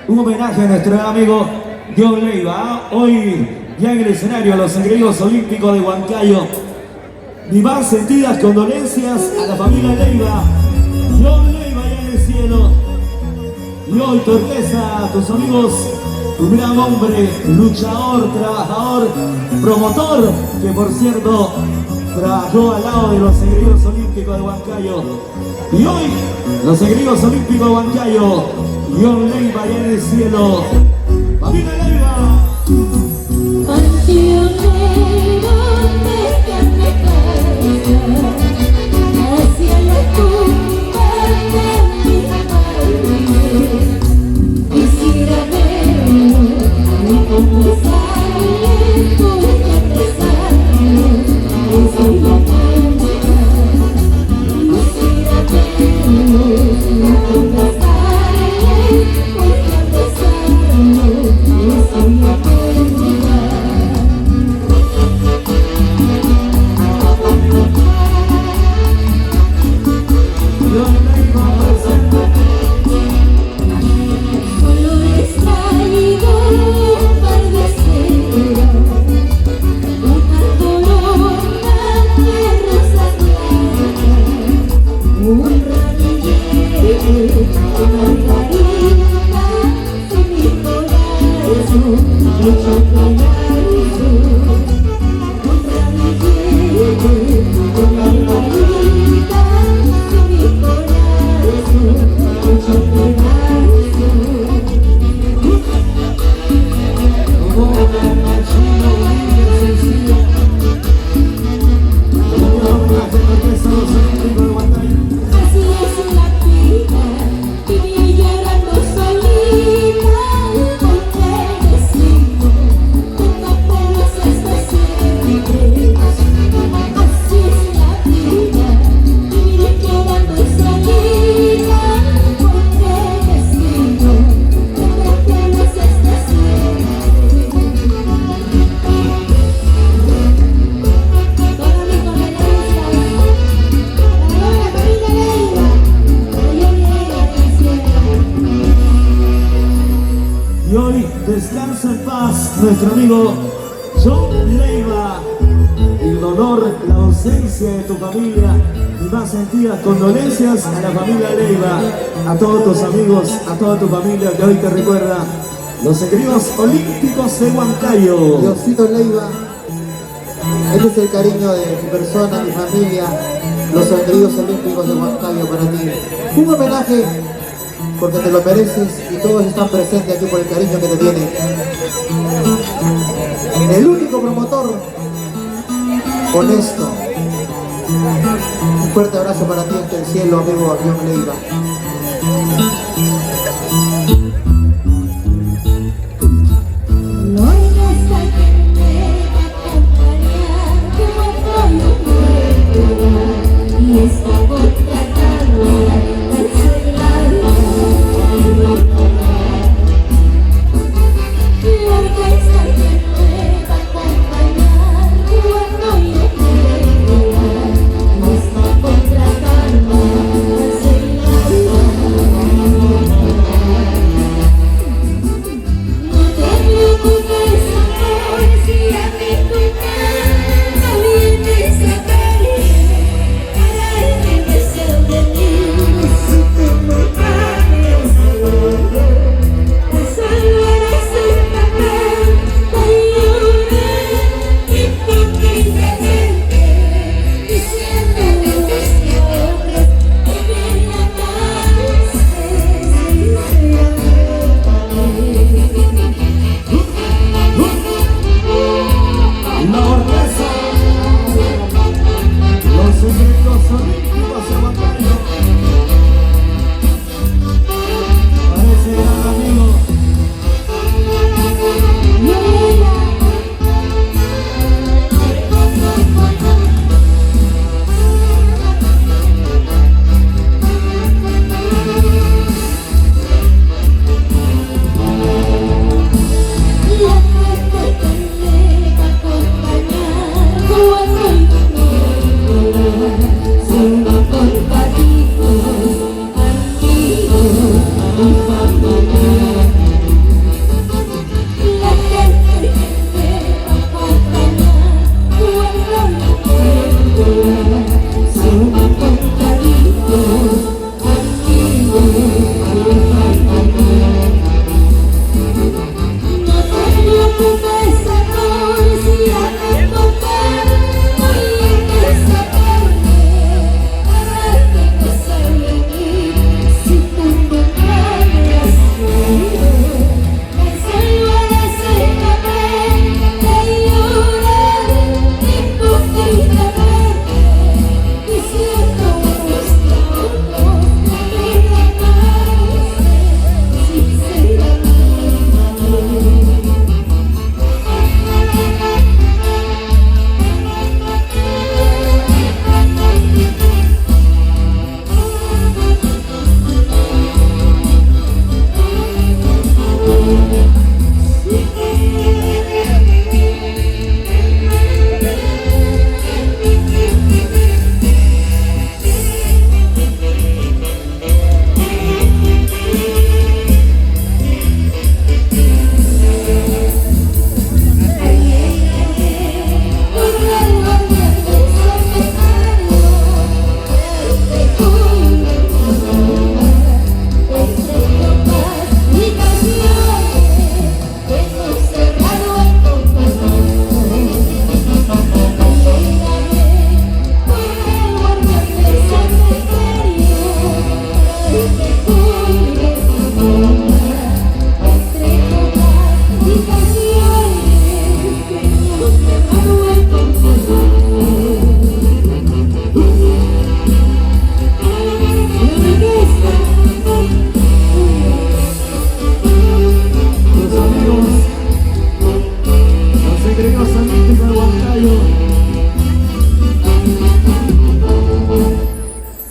un homenaje a nuestro amigo John Leiva. Hoy ya en el escenario los Juegos Olímpicos de Huancayo. Mis más sentidas condolencias a la familia Leiva. John Leiva allá en el cielo. Y hoy Torquesa, a tus amigos, un gran hombre, luchador, trabajador, promotor, que por cierto trabajó al lado de los Juegos Olímpicos de Huancayo. Y hoy, los Juegos Olímpicos de Huancayo, John Leiva allá en el cielo. ¡Familia Leiva! Y hoy descansa en paz nuestro amigo John Leiva. El dolor, la ausencia de tu familia, mis más sentidas condolencias a la familia Leiva, a todos tus amigos, a toda tu familia que hoy te recuerda los Juegos Olímpicos de Huancayo. Diosito Leiva, este es el cariño de mi persona, mi familia, los Juegos Olímpicos de Huancayo para ti. Un homenaje porque te lo mereces y todos están presentes aquí por el cariño que te tienen. El único promotor honesto. Un fuerte abrazo para ti hasta el cielo, amigo John Leiva.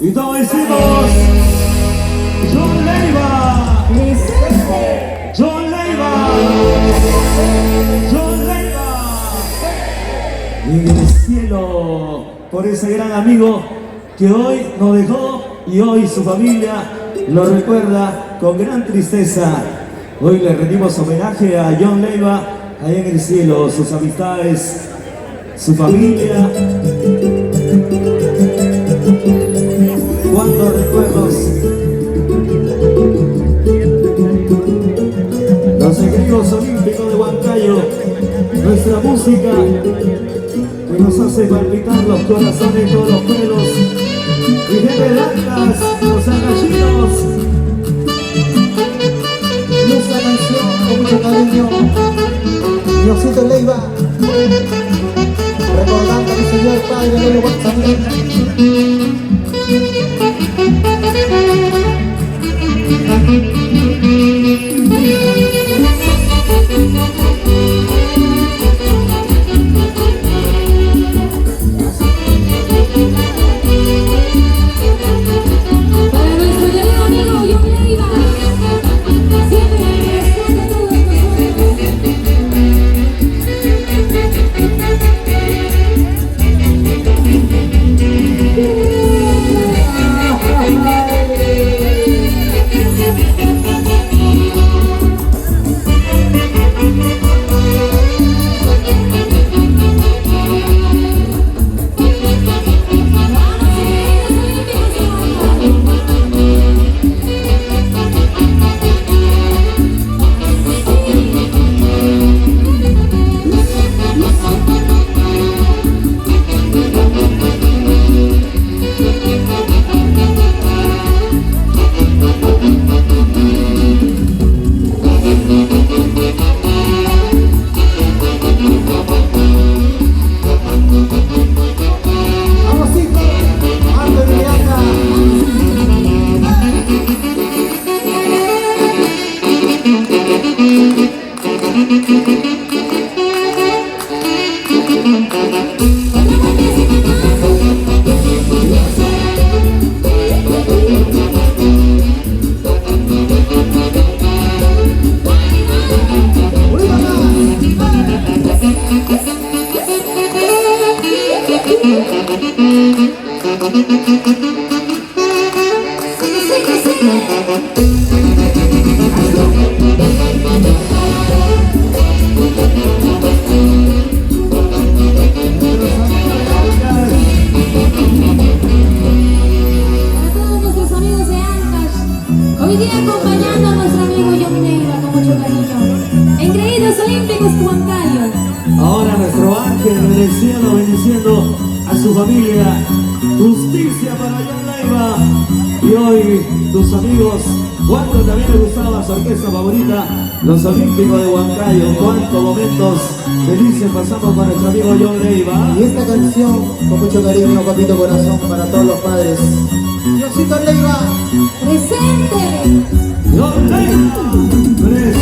Y todos decimos, John Leiva, John Leiva, John Leiva. Y en el cielo, por ese gran amigo que hoy nos dejó y hoy su familia lo recuerda con gran tristeza. Hoy le rendimos homenaje a John Leiva, allá en el cielo, sus amistades, su familia. Cuántos recuerdos. Los equipos olímpicos de Huancayo, nuestra música que nos hace palpitar los corazones, todos los pelos y de blancas, los agallinos. Y esa canción con mucho cariño, Diosito Leiva, recordando a mi señor padre Leiva también. Hoy día acompañando a nuestro amigo John Leiva con mucho cariño. Engreídos Olímpicos Huancayo. Ahora nuestro ángel en el cielo bendiciendo a su familia. Justicia para John Leiva. Y hoy tus amigos, cuánto también les gustaba su orquesta favorita, los Olímpicos de Huancayo. Cuántos momentos felices pasamos con nuestro amigo John Leiva. Y esta canción con mucho cariño, papito corazón, para todos los padres. Diosito Leiva. Presente. John Leiva.